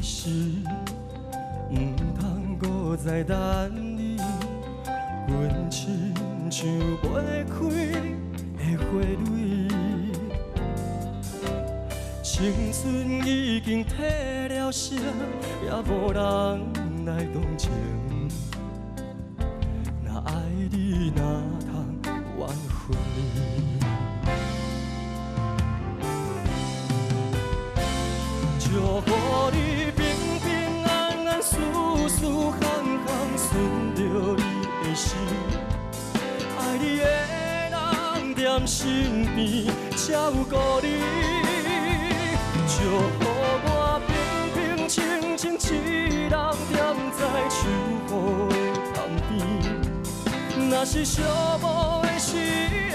时，毋通搁再等你。阮亲像袂开的花蕊，青春已经褪了色，也无人来同情。若爱你，哪通怨恨你？祝福你平平安安、舒舒康康，顺着你的心。爱你的人踮身边，照顾你。祝福我平平静静一人踮在树雨的旁边。若是寂寞的时会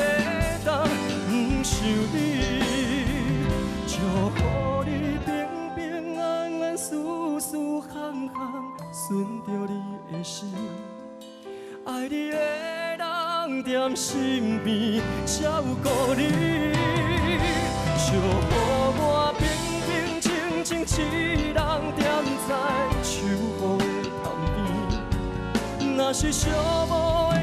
当不想你，祝福你平平安安、舒舒康康，顺着你的心。爱你的人踮身边，照顾你。祝福我平平静静一人踮在树雨的旁边。若是寂寞